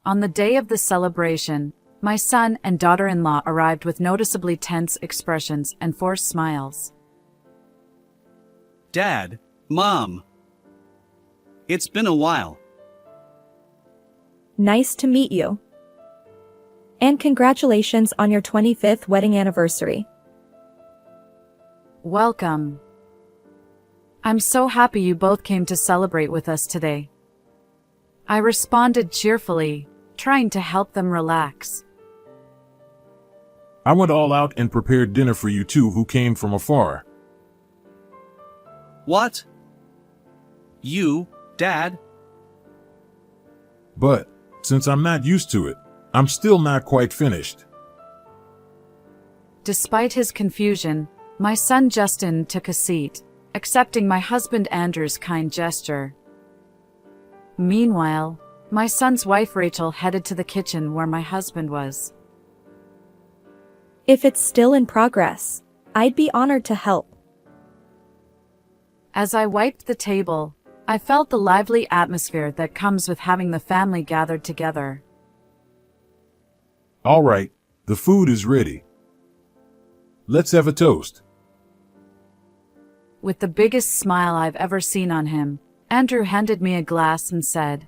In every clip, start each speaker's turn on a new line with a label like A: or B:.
A: On the day of the celebration, my son and daughter-in-law arrived with noticeably tense expressions and forced smiles.
B: Dad, Mom. It's been a while.
C: Nice to meet you. And congratulations on your 25th wedding anniversary.
A: Welcome. I'm so happy you both came to celebrate with us today. I responded cheerfully, trying to help them relax.
D: I went all out and prepared dinner for you two who came from afar.
B: What? You, Dad?
D: But, since I'm not used to it, I'm still not quite finished.
A: Despite his confusion, my son Justin took a seat, accepting my husband Andrew's kind gesture. Meanwhile, my son's wife Rachel headed to the kitchen where my husband was.
C: If it's still in progress, I'd be honored to help.
A: As I wiped the table, I felt the lively atmosphere that comes with having the family gathered together.
D: All right, the food is ready. Let's have a toast.
A: With the biggest smile I've ever seen on him, Andrew handed me a glass and said,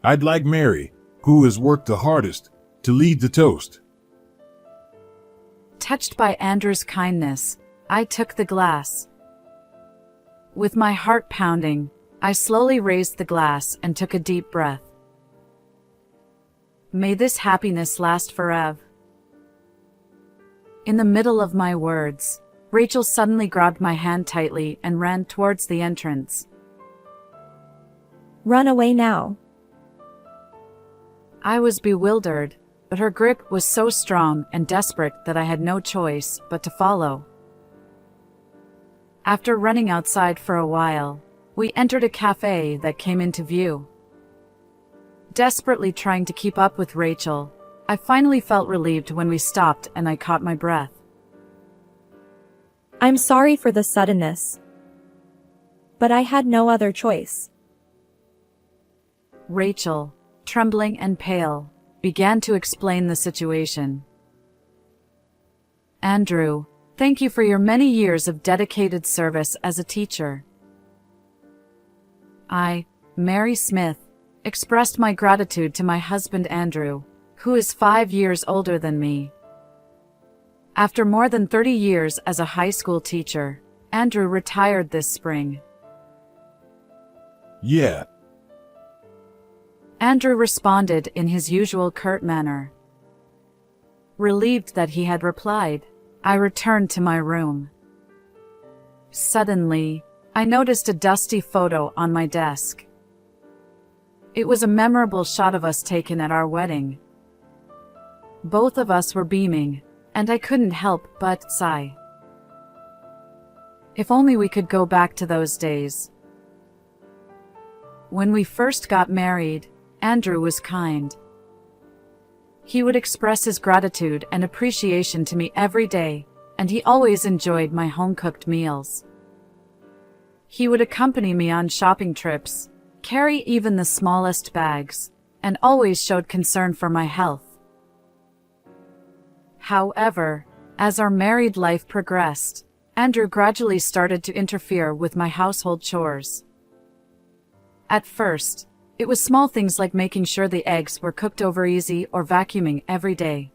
D: I'd like Mary, who has worked the hardest, to lead the toast.
A: Touched by Andrew's kindness, I took the glass. With my heart pounding, I slowly raised the glass and took a deep breath. May this happiness last forever. In the middle of my words, Rachel suddenly grabbed my hand tightly and ran towards the entrance.
C: Run away now.
A: I was bewildered, but her grip was so strong and desperate that I had no choice but to follow. After running outside for a while, we entered a cafe that came into view. Desperately trying to keep up with Rachel, I finally felt relieved when we stopped and I caught my breath.
C: I'm sorry for the suddenness, but I had no other choice.
A: Rachel, trembling and pale, began to explain the situation. Andrew, thank you for your many years of dedicated service as a teacher. I, Mary Smith, expressed my gratitude to my husband Andrew, who is 5 years older than me. After more than 30 years as a high school teacher, Andrew retired this spring.
D: Yeah.
A: Andrew responded in his usual curt manner. Relieved that he had replied, I returned to my room. Suddenly, I noticed a dusty photo on my desk. It was a memorable shot of us taken at our wedding. Both of us were beaming, and I couldn't help but sigh. If only we could go back to those days. When we first got married, Andrew was kind. He would express his gratitude and appreciation to me every day, and he always enjoyed my home-cooked meals. He would accompany me on shopping trips, carry even the smallest bags, and always showed concern for my health. However, as our married life progressed, Andrew gradually started to interfere with my household chores. At first, it was small things like making sure the eggs were cooked over easy or vacuuming every day.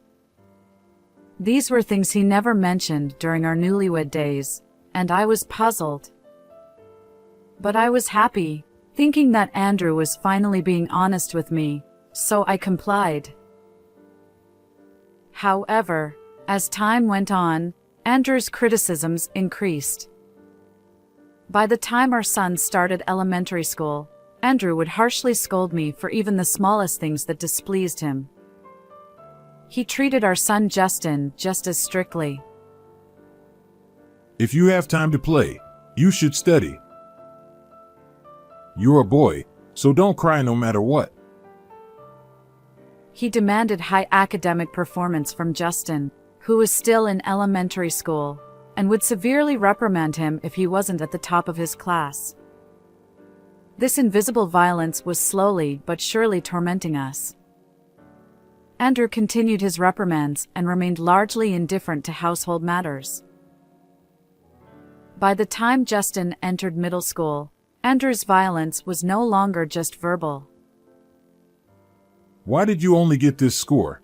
A: These were things he never mentioned during our newlywed days, and I was puzzled. But I was happy, thinking that Andrew was finally being honest with me, so I complied. However, as time went on, Andrew's criticisms increased. By the time our son started elementary school, Andrew would harshly scold me for even the smallest things that displeased him. He treated our son Justin just as strictly.
D: If you have time to play, you should study. You're a boy, so don't cry no matter what.
A: He demanded high academic performance from Justin, who was still in elementary school, and would severely reprimand him if he wasn't at the top of his class. This invisible violence was slowly but surely tormenting us. Andrew continued his reprimands and remained largely indifferent to household matters. By the time Justin entered middle school, Andrew's violence was no longer just verbal.
D: Why did you only get this score?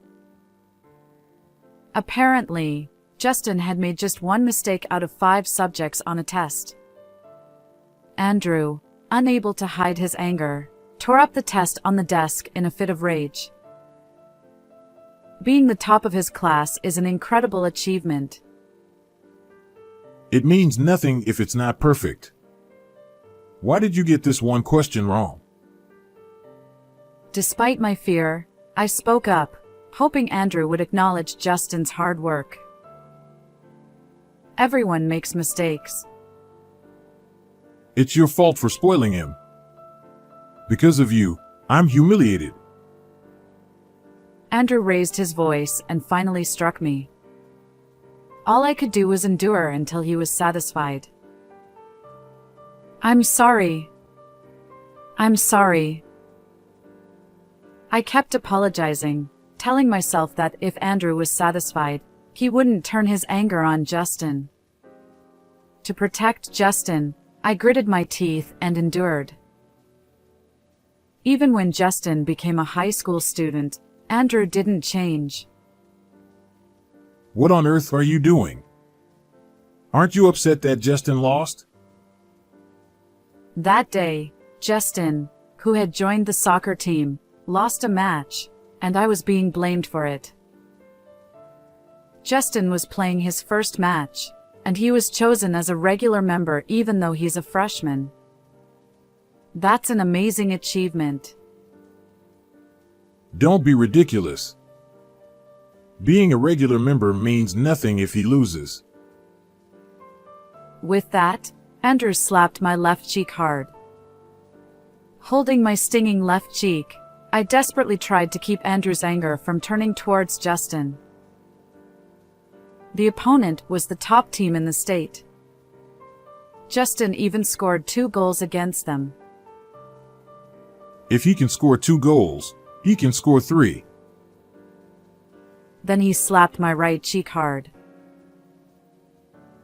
A: Apparently, Justin had made just one mistake out of 5 subjects on a test. Andrew, unable to hide his anger, tore up the test on the desk in a fit of rage. Being the top of his class is an incredible achievement.
D: It means nothing if it's not perfect. Why did you get this one question wrong?
A: Despite my fear, I spoke up, hoping Andrew would acknowledge Justin's hard work. Everyone makes mistakes.
D: It's your fault for spoiling him. Because of you, I'm humiliated.
A: Andrew raised his voice and finally struck me. All I could do was endure until he was satisfied. I'm sorry. I'm sorry. I kept apologizing, telling myself that if Andrew was satisfied, he wouldn't turn his anger on Justin. To protect Justin, I gritted my teeth and endured. Even when Justin became a high school student, Andrew didn't change.
D: What on earth are you doing? Aren't you upset that Justin lost?
A: That day, Justin, who had joined the soccer team, lost a match, and I was being blamed for it. Justin was playing his first match, and he was chosen as a regular member even though he's a freshman. That's an amazing achievement.
D: Don't be ridiculous. Being a regular member means nothing if he loses.
A: With that, Andrew slapped my left cheek hard. Holding my stinging left cheek, I desperately tried to keep Andrew's anger from turning towards Justin. The opponent was the top team in the state. Justin even scored 2 goals against them.
D: If he can score 2 goals, he can score 3.
A: Then he slapped my right cheek hard.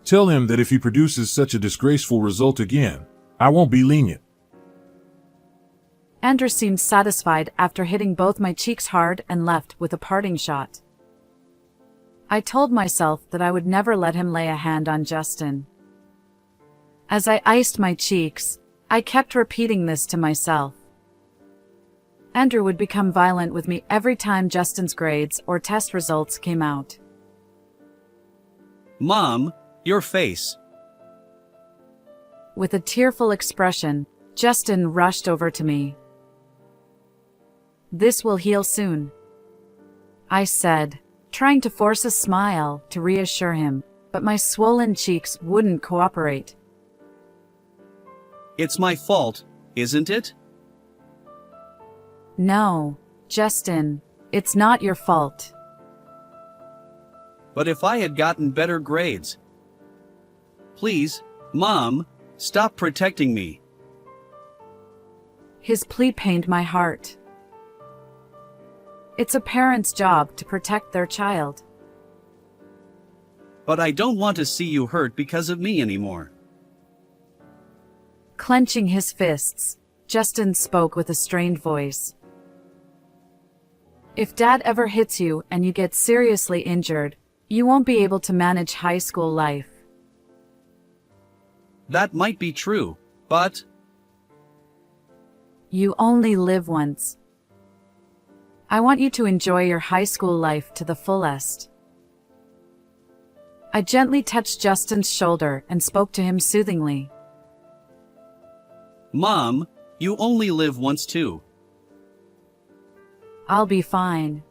D: Tell him that if he produces such a disgraceful result again, I won't be lenient.
A: Andrew seemed satisfied after hitting both my cheeks hard and left with a parting shot. I told myself that I would never let him lay a hand on Justin. As I iced my cheeks, I kept repeating this to myself. Andrew would become violent with me every time Justin's grades or test results came out.
B: Mom, your face.
A: With a tearful expression, Justin rushed over to me. This will heal soon, I said, trying to force a smile to reassure him, but my swollen cheeks wouldn't cooperate.
B: It's my fault, isn't it?
A: No, Justin, it's not your fault.
B: But if I had gotten better grades. Please, Mom, stop protecting me.
A: His plea pained my heart. It's a parent's job to protect their child.
B: But I don't want to see you hurt because of me anymore.
A: Clenching his fists, Justin spoke with a strained voice. If Dad ever hits you and you get seriously injured, you won't be able to manage high school life.
B: That might be true, but
A: You only live once. I want you to enjoy your high school life to the fullest. I gently touched Justin's shoulder and spoke to him soothingly.
B: Mom, you only live once too.
A: I'll be fine.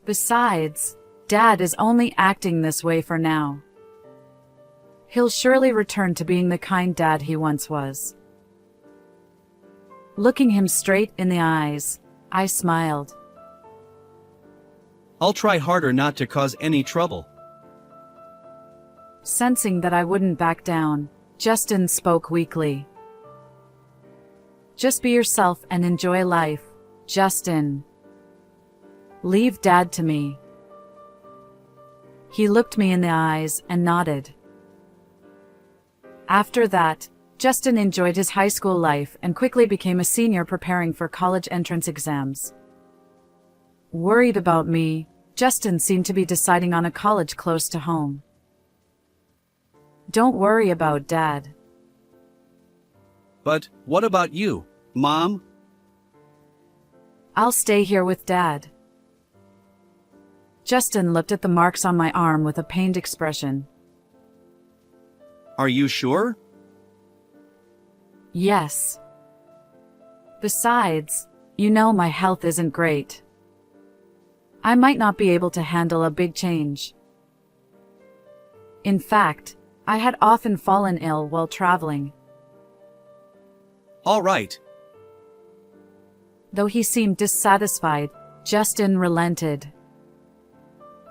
A: Besides, Dad is only acting this way for now. He'll surely return to being the kind dad he once was. Looking him straight in the eyes, I smiled.
B: I'll try harder not to cause any trouble.
A: Sensing that I wouldn't back down, Justin spoke weakly. Just be yourself and enjoy life, Justin. Leave Dad to me. He looked me in the eyes and nodded. After that, Justin enjoyed his high school life and quickly became a senior preparing for college entrance exams. Worried about me, Justin seemed to be deciding on a college close to home. Don't worry about Dad.
B: But what about you, Mom?
A: I'll stay here with Dad. Justin looked at the marks on my arm with a pained expression.
B: Are you sure?
A: Yes. Besides, you know my health isn't great. I might not be able to handle a big change. In fact, I had often fallen ill while traveling.
B: All right.
A: Though he seemed dissatisfied, Justin relented.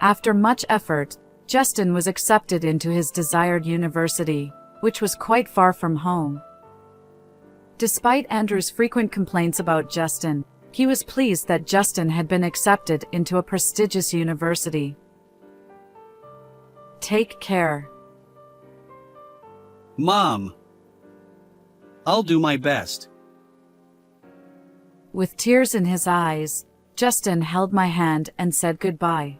A: After much effort, Justin was accepted into his desired university, which was quite far from home. Despite Andrew's frequent complaints about Justin, he was pleased that Justin had been accepted into a prestigious university. Take care.
B: Mom. I'll do my best.
A: With tears in his eyes, Justin held my hand and said goodbye.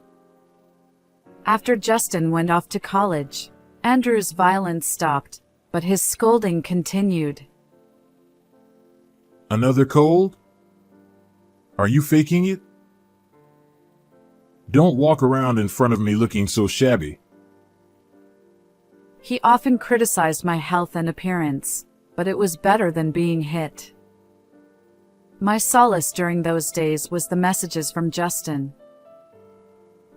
A: After Justin went off to college, Andrew's violence stopped, but his scolding continued.
D: Another cold? Are you faking it? Don't walk around in front of me looking so shabby.
A: He often criticized my health and appearance, but it was better than being hit. My solace during those days was the messages from Justin.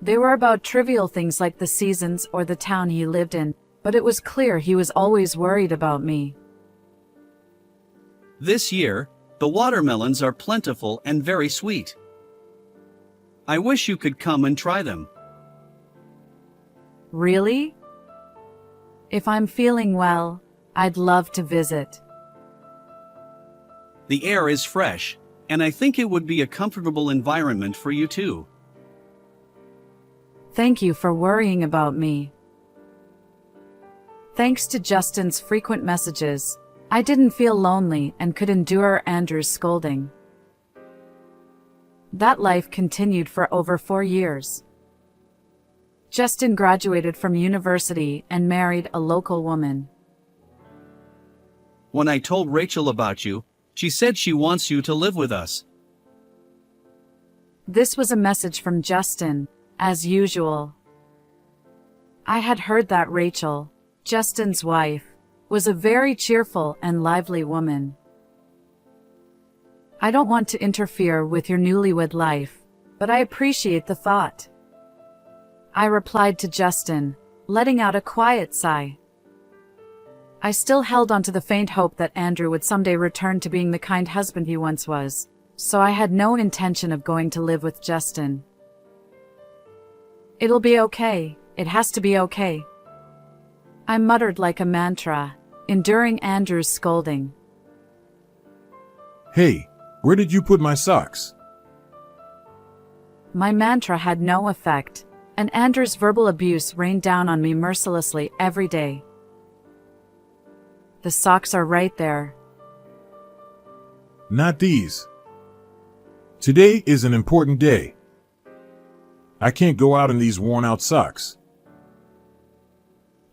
A: They were about trivial things like the seasons or the town he lived in, but it was clear he was always worried about me.
B: This year, the watermelons are plentiful and very sweet. I wish you could come and try them.
A: Really? If I'm feeling well, I'd love to visit.
B: The air is fresh, and I think it would be a comfortable environment for you too.
A: Thank you for worrying about me. Thanks to Justin's frequent messages, I didn't feel lonely and could endure Andrew's scolding. That life continued for over 4 years. Justin graduated from university and married a local woman.
B: When I told Rachel about you, she said she wants you to live with us.
A: This was a message from Justin, as usual. I had heard that Rachel, Justin's wife, was a very cheerful and lively woman. I don't want to interfere with your newlywed life, but I appreciate the thought. I replied to Justin, letting out a quiet sigh. I still held on to the faint hope that Andrew would someday return to being the kind husband he once was, so I had no intention of going to live with Justin. It'll be okay, it has to be okay. I muttered like a mantra, enduring Andrew's scolding.
D: Hey, where did you put my socks?
A: My mantra had no effect, and Andrew's verbal abuse rained down on me mercilessly every day. The socks are right there.
D: Not these. Today is an important day. I can't go out in these worn-out socks.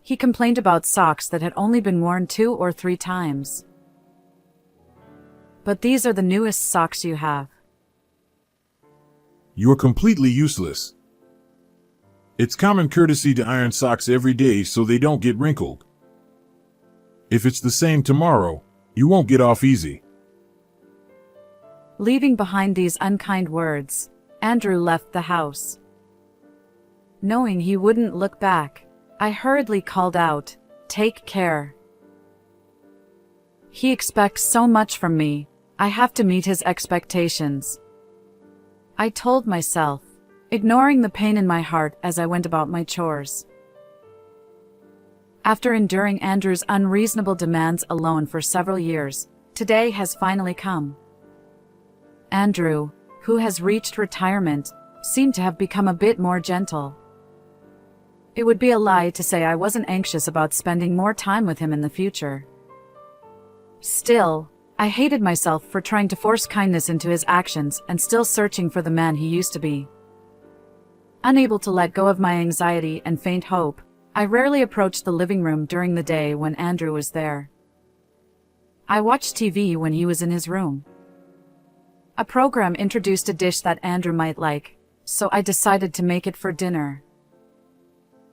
A: He complained about socks that had only been worn 2 or 3 times. But these are the newest socks you have.
D: You're completely useless. It's common courtesy to iron socks every day so they don't get wrinkled. If it's the same tomorrow, you won't get off easy.
A: Leaving behind these unkind words, Andrew left the house. Knowing he wouldn't look back, I hurriedly called out, "Take care." He expects so much from me, I have to meet his expectations. I told myself, ignoring the pain in my heart as I went about my chores. After enduring Andrew's unreasonable demands alone for several years, Today has finally come. Andrew, who has reached retirement, seemed to have become a bit more gentle. It would be a lie to say I wasn't anxious about spending more time with him in the future. Still, I hated myself for trying to force kindness into his actions and still searching for the man he used to be. Unable to let go of my anxiety and faint hope, I rarely approached the living room during the day when Andrew was there. I watched TV when he was in his room. A program introduced a dish that Andrew might like, so I decided to make it for dinner.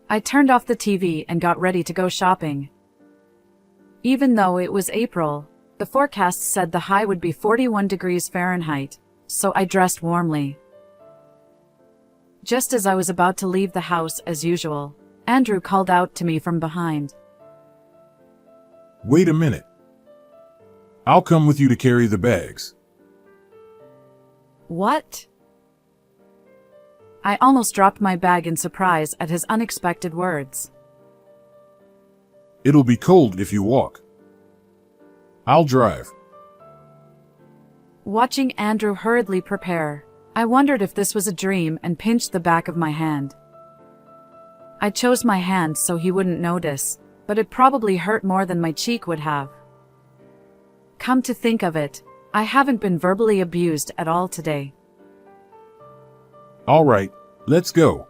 A: I turned off the TV and got ready to go shopping. Even though it was April, the forecast said the high would be 41 degrees Fahrenheit, so I dressed warmly. Just as I was about to leave the house as usual, Andrew called out to me from behind.
D: Wait a minute. I'll come with you to carry the bags.
A: What? I almost dropped my bag in surprise at his unexpected words.
D: It'll be cold if you walk. I'll drive.
A: Watching Andrew hurriedly prepare, I wondered if this was a dream and pinched the back of my hand. I chose my hand so he wouldn't notice, but it probably hurt more than my cheek would have. Come to think of it, I haven't been verbally abused at all today.
D: All right, let's go.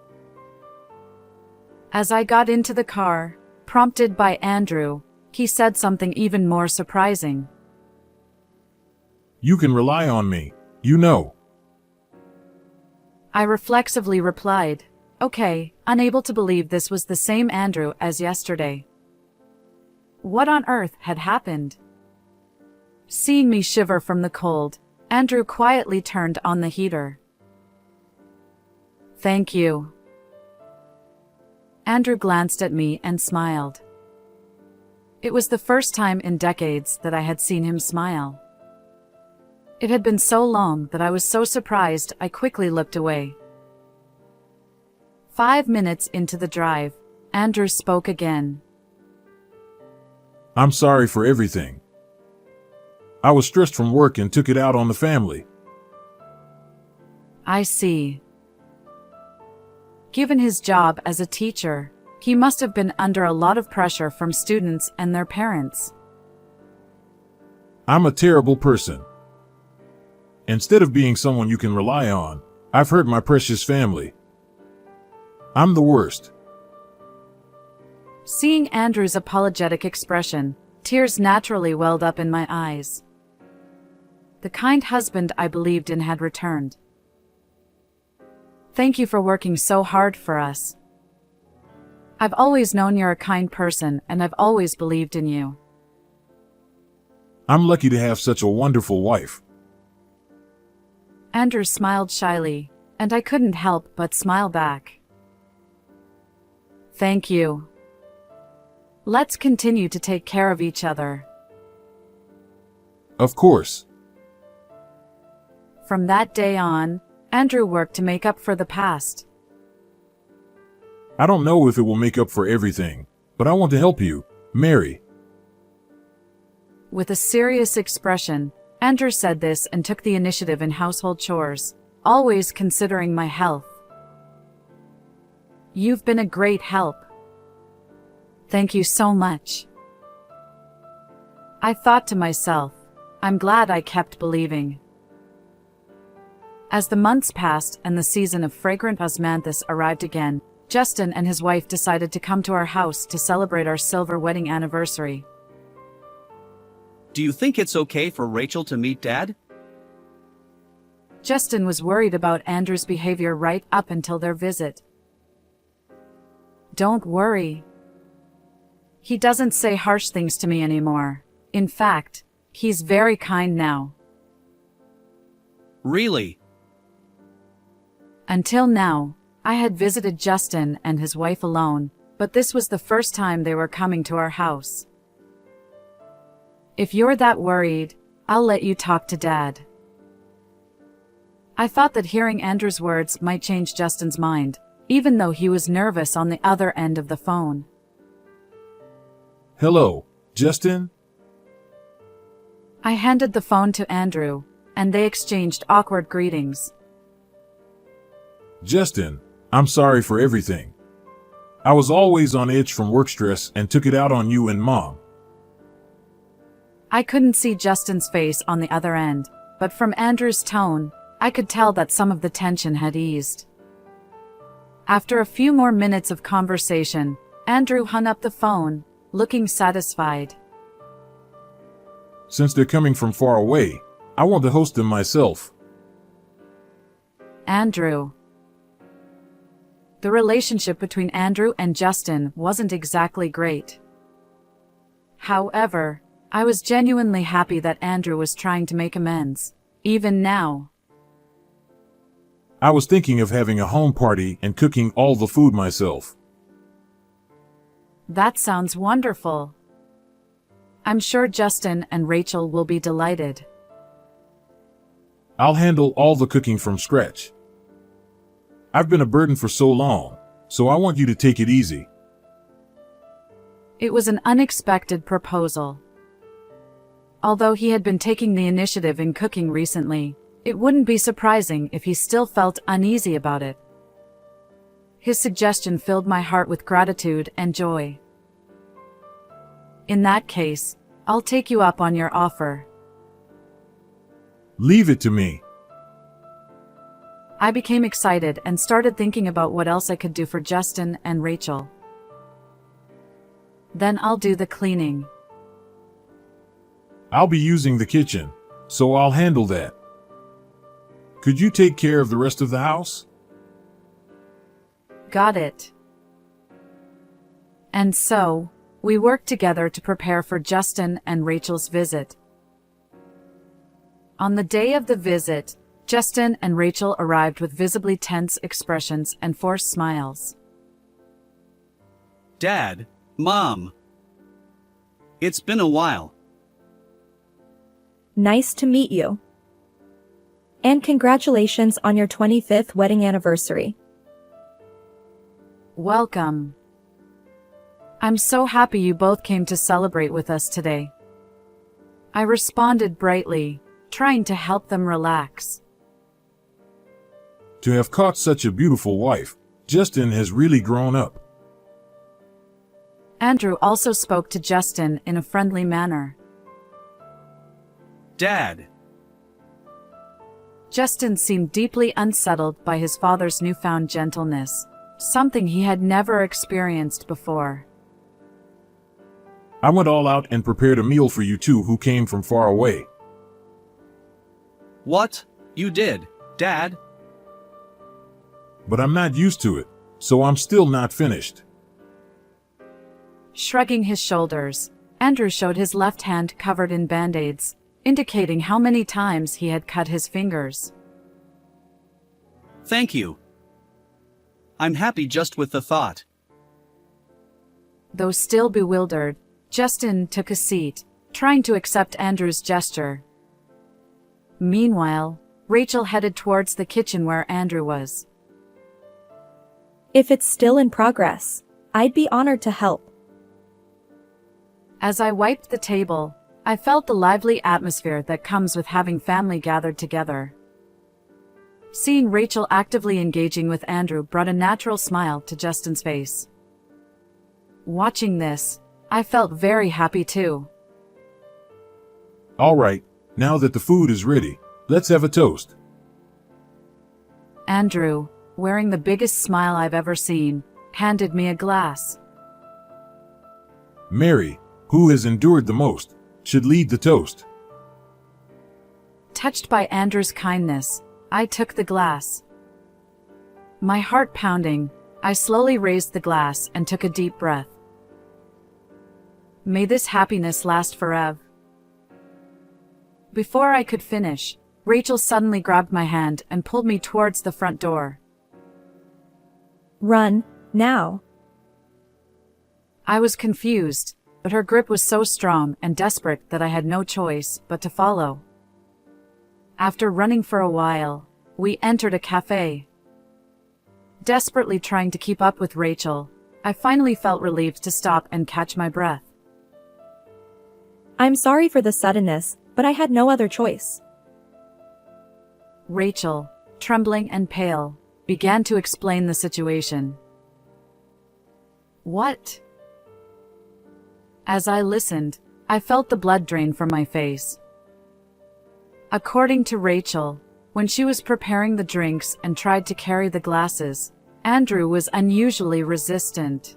A: As I got into the car, prompted by Andrew, he said something even more surprising.
D: You can rely on me, you know.
A: I reflexively replied, okay, unable to believe this was the same Andrew as yesterday. What on earth had happened? Seeing me shiver from the cold, Andrew quietly turned on the heater. Thank you. Andrew glanced at me and smiled. It was the first time in decades that I had seen him smile. It had been so long that I was so surprised I quickly looked away. 5 minutes into the drive, Andrew spoke again.
D: I'm sorry for everything. I was stressed from work and took it out on the family.
A: I see. Given his job as a teacher, he must have been under a lot of pressure from students and their parents.
D: I'm a terrible person. Instead of being someone you can rely on, I've hurt my precious family. I'm the worst.
A: Seeing Andrew's apologetic expression, tears naturally welled up in my eyes. The kind husband I believed in had returned. Thank you for working so hard for us. I've always known you're a kind person and I've always believed in you.
D: I'm lucky to have such a wonderful wife.
A: Andrew smiled shyly, and I couldn't help but smile back. Thank you. Let's continue to take care of each other.
D: Of course.
A: From that day on, Andrew worked to make up for the past.
D: I don't know if it will make up for everything, but I want to help you, Mary.
A: With a serious expression, Andrew said this and took the initiative in household chores, always considering my health. You've been a great help. Thank you so much. I thought to myself, I'm glad I kept believing. As the months passed and the season of fragrant osmanthus arrived again, Justin and his wife decided to come to our house to celebrate our silver wedding anniversary.
B: Do you think it's okay for Rachel to meet Dad?
A: Justin was worried about Andrew's behavior right up until their visit. Don't worry. He doesn't say harsh things to me anymore. In fact, he's very kind now.
B: Really?
A: Until now, I had visited Justin and his wife alone, but this was the first time they were coming to our house. If you're that worried, I'll let you talk to Dad. I thought that hearing Andrew's words might change Justin's mind, even though he was nervous on the other end of the phone.
D: Hello, Justin?
A: I handed the phone to Andrew, and they exchanged awkward greetings.
D: Justin, I'm sorry for everything. I was always on edge from work stress and took it out on you and Mom.
A: I couldn't see Justin's face on the other end, but from Andrew's tone, I could tell that some of the tension had eased. After a few more minutes of conversation, Andrew hung up the phone, looking satisfied.
D: Since they're coming from far away, I want to host them myself.
A: Andrew. The relationship between Andrew and Justin wasn't exactly great. However, I was genuinely happy that Andrew was trying to make amends, even now.
D: I was thinking of having a home party and cooking all the food myself.
A: That sounds wonderful. I'm sure Justin and Rachel will be delighted.
D: I'll handle all the cooking from scratch. I've been a burden for so long, so I want you to take it easy.
A: It was an unexpected proposal. Although he had been taking the initiative in cooking recently, it wouldn't be surprising if he still felt uneasy about it. His suggestion filled my heart with gratitude and joy. In that case, I'll take you up on your offer.
D: Leave it to me.
A: I became excited and started thinking about what else I could do for Justin and Rachel. Then I'll do the cleaning.
D: I'll be using the kitchen, so I'll handle that. Could you take care of the rest of the house?
A: Got it. And so, we worked together to prepare for Justin and Rachel's visit. On the day of the visit, Justin and Rachel arrived with visibly tense expressions and forced smiles.
B: Dad, Mom. It's been a while.
C: Nice to meet you. And congratulations on your 25th wedding anniversary.
A: Welcome. I'm so happy you both came to celebrate with us today. I responded brightly, trying to help them relax.
D: To have caught such a beautiful wife, Justin has really grown up.
A: Andrew also spoke to Justin in a friendly manner.
B: Dad.
A: Justin seemed deeply unsettled by his father's newfound gentleness, something he had never experienced before.
D: I went all out and prepared a meal for you two who came from far away.
B: What? You did, Dad?
D: But I'm not used to it, so I'm still not finished.
A: Shrugging his shoulders, Andrew showed his left hand covered in band-aids, indicating how many times he had cut his fingers.
B: Thank you. I'm happy just with the thought.
A: Though still bewildered, Justin took a seat, trying to accept Andrew's gesture. Meanwhile, Rachel headed towards the kitchen where Andrew was.
C: If it's still in progress, I'd be honored to help.
A: As I wiped the table, I felt the lively atmosphere that comes with having family gathered together. Seeing Rachel actively engaging with Andrew brought a natural smile to Justin's face. Watching this, I felt very happy too.
D: All right, now that the food is ready, let's have a toast.
A: Andrew, wearing the biggest smile I've ever seen, handed me a glass.
D: Mary, who has endured the most, should lead the toast.
A: Touched by Andrew's kindness, I took the glass. My heart pounding, I slowly raised the glass and took a deep breath. May this happiness last forever. Before I could finish, Rachel suddenly grabbed my hand and pulled me towards the front door.
C: Run, now.
A: I was confused, but her grip was so strong and desperate that I had no choice but to follow. After running for a while, we entered a cafe. Desperately trying to keep up with Rachel, I finally felt relieved to stop and catch my breath.
C: I'm sorry for the suddenness, but I had no other choice.
A: Rachel, trembling and pale, began to explain the situation. What? As I listened, I felt the blood drain from my face. According to Rachel, when she was preparing the drinks and tried to carry the glasses, Andrew was unusually resistant.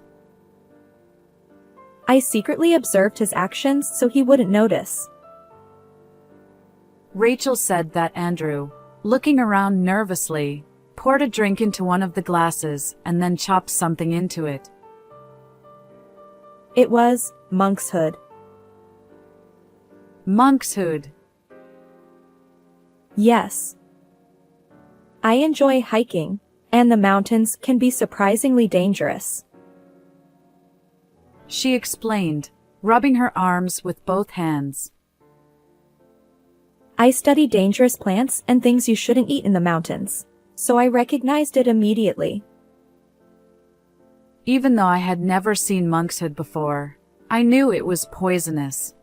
C: I secretly observed his actions so he wouldn't notice.
A: Rachel said that Andrew, looking around nervously, poured a drink into one of the glasses and then chopped something into it.
C: It was monkshood.
A: Monkshood.
C: Yes. I enjoy hiking, and the mountains can be surprisingly dangerous.
A: She explained, rubbing her arms with both hands.
C: I study dangerous plants and things you shouldn't eat in the mountains, so I recognized it immediately.
A: Even though I had never seen monkshood before, I knew it was poisonous.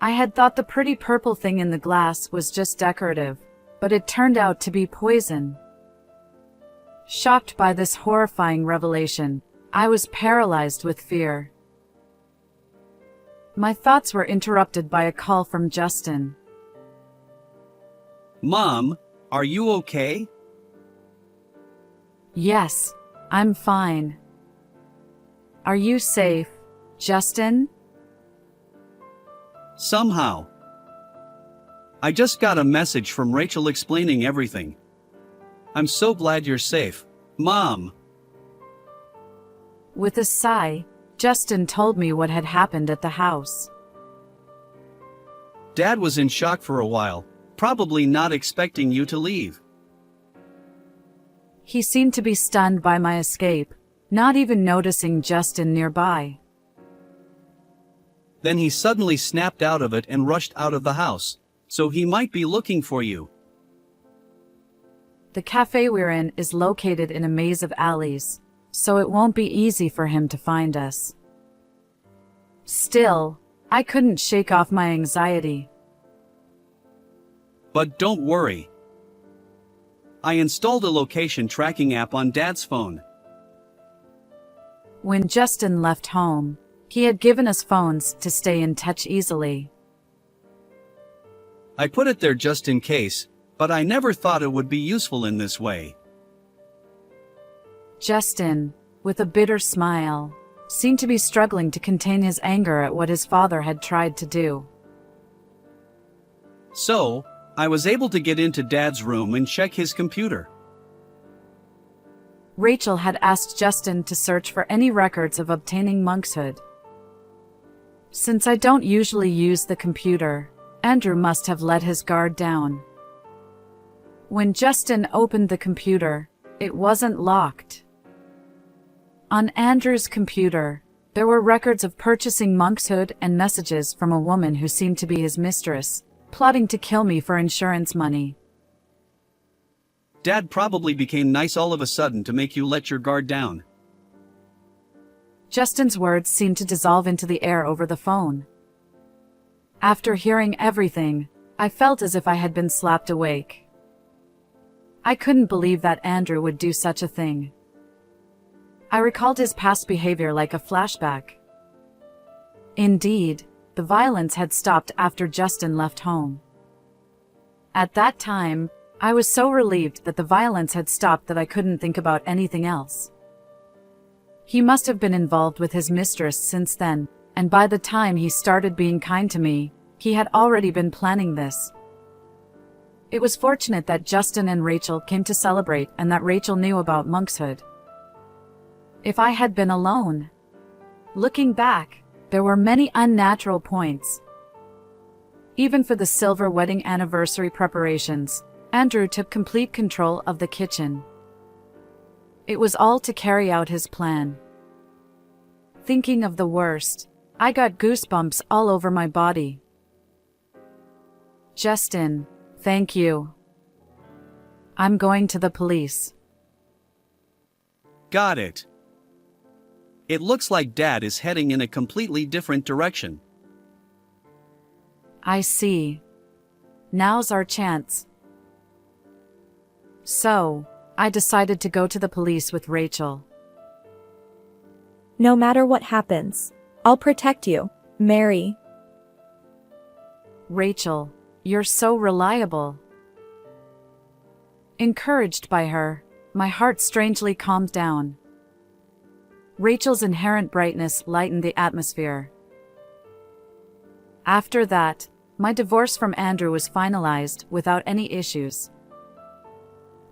A: I had thought the pretty purple thing in the glass was just decorative, but it turned out to be poison. Shocked by this horrifying revelation, I was paralyzed with fear. My thoughts were interrupted by a call from Justin.
B: Mom, are you okay?
A: Yes, I'm fine. Are you safe, Justin?
B: Somehow. I just got a message from Rachel explaining everything. I'm so glad you're safe, Mom.
A: With a sigh, Justin told me what had happened at the house.
B: Dad was in shock for a while, probably not expecting you to leave.
A: He seemed to be stunned by my escape, not even noticing Justin nearby.
B: Then he suddenly snapped out of it and rushed out of the house, so he might be looking for you.
A: The cafe we're in is located in a maze of alleys, so it won't be easy for him to find us. Still, I couldn't shake off my anxiety.
B: But don't worry. I installed a location tracking app on Dad's phone.
A: When Justin left home, he had given us phones to stay in touch easily.
B: I put it there just in case, but I never thought it would be useful in this way.
A: Justin, with a bitter smile, seemed to be struggling to contain his anger at what his father had tried to do.
B: So, I was able to get into Dad's room and check his computer.
A: Rachel had asked Justin to search for any records of obtaining monkshood. Since I don't usually use the computer, Andrew must have let his guard down. When Justin opened the computer, it wasn't locked. On Andrew's computer, there were records of purchasing monkshood and messages from a woman who seemed to be his mistress, plotting to kill me for insurance money.
B: Dad probably became nice all of a sudden to make you let your guard down.
A: Justin's words seemed to dissolve into the air over the phone. After hearing everything, I felt as if I had been slapped awake. I couldn't believe that Andrew would do such a thing. I recalled his past behavior like a flashback. Indeed, the violence had stopped after Justin left home. At that time, I was so relieved that the violence had stopped that I couldn't think about anything else. He must have been involved with his mistress since then, and by the time he started being kind to me, he had already been planning this. It was fortunate that Justin and Rachel came to celebrate and that Rachel knew about monkshood. If I had been alone. Looking back, there were many unnatural points. Even for the silver wedding anniversary preparations, Andrew took complete control of the kitchen. It was all to carry out his plan. Thinking of the worst, I got goosebumps all over my body. Justin, thank you. I'm going to the police.
B: Got it. It looks like Dad is heading in a completely different direction.
A: I see. Now's our chance. So, I decided to go to the police with Rachel.
C: No matter what happens, I'll protect you, Mary.
A: Rachel, you're so reliable. Encouraged by her, my heart strangely calmed down. Rachel's inherent brightness lightened the atmosphere. After that, my divorce from Andrew was finalized without any issues.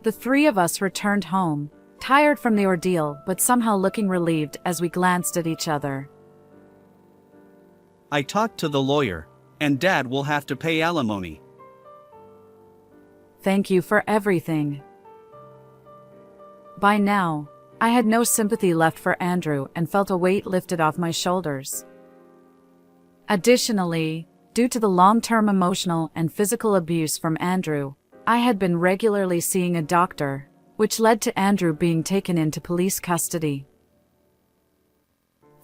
A: The three of us returned home, tired from the ordeal but somehow looking relieved as we glanced at each other.
B: I talked to the lawyer, and Dad will have to pay alimony.
A: Thank you for everything. By now, I had no sympathy left for Andrew and felt a weight lifted off my shoulders. Additionally, due to the long-term emotional and physical abuse from Andrew, I had been regularly seeing a doctor, which led to Andrew being taken into police custody.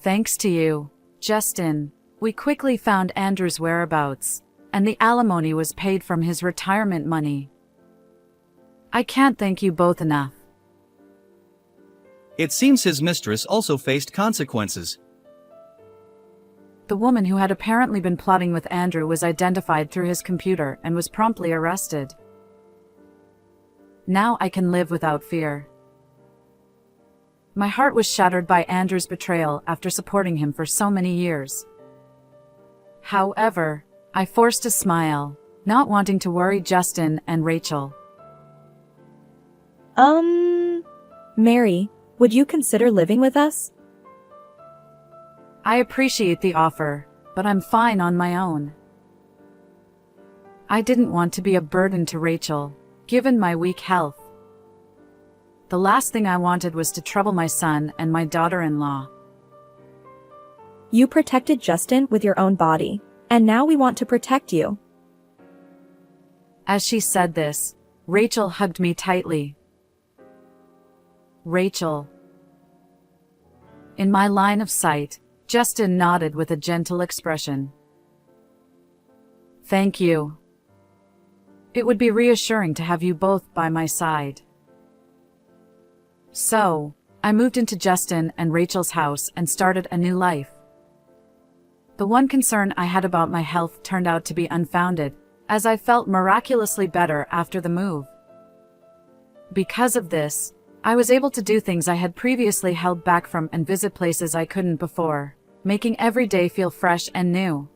A: Thanks to you, Justin, we quickly found Andrew's whereabouts, and the alimony was paid from his retirement money. I can't thank you both enough.
B: It seems his mistress also faced consequences.
A: The woman who had apparently been plotting with Andrew was identified through his computer and was promptly arrested. Now I can live without fear. My heart was shattered by Andrew's betrayal after supporting him for so many years. However, I forced a smile, not wanting to worry Justin and Rachel.
C: Mary, would you consider living with us?
A: I appreciate the offer, but I'm fine on my own. I didn't want to be a burden to Rachel, given my weak health. The last thing I wanted was to trouble my son and my daughter-in-law.
C: You protected Justin with your own body, and now we want to protect you.
A: As she said this, Rachel hugged me tightly. Rachel. In my line of sight, Justin nodded with a gentle expression. Thank you. It would be reassuring to have you both by my side. So, I moved into Justin and Rachel's house and started a new life. The one concern I had about my health turned out to be unfounded, as I felt miraculously better after the move. Because of this, I was able to do things I had previously held back from and visit places I couldn't before, making every day feel fresh and new.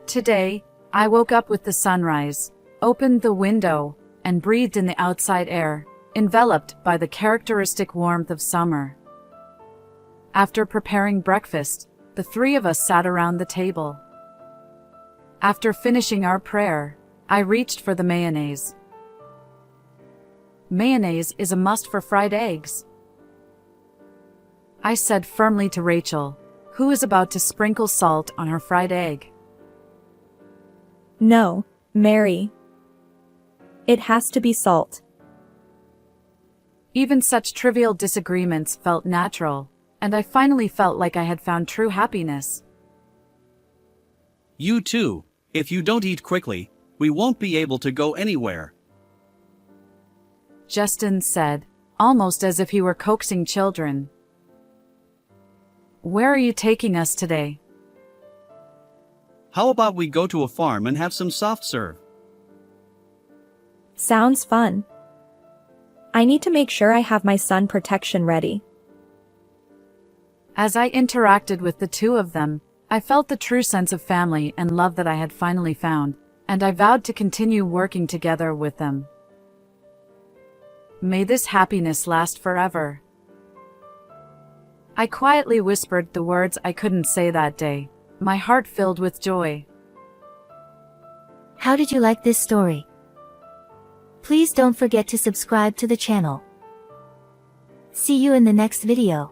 A: Today, I woke up with the sunrise, opened the window, and breathed in the outside air, enveloped by the characteristic warmth of summer. After preparing breakfast, the three of us sat around the table. After finishing our prayer, I reached for the mayonnaise. Mayonnaise is a must for fried eggs, I said firmly to Rachel, who was about to sprinkle salt on her fried egg.
C: No, Mary. It has to be salt.
A: Even such trivial disagreements felt natural, and I finally felt like I had found true happiness.
B: You too. If you don't eat quickly, we won't be able to go anywhere.
A: Justin said, almost as if he were coaxing children. Where are you taking us today?
B: How about we go to a farm and have some soft serve?
C: Sounds fun. I need to make sure I have my sun protection ready.
A: As I interacted with the two of them, I felt the true sense of family and love that I had finally found, and I vowed to continue working together with them. May this happiness last forever. I quietly whispered the words I couldn't say that day, my heart filled with joy.
E: How did you like this story? Please don't forget to subscribe to the channel. See you in the next video.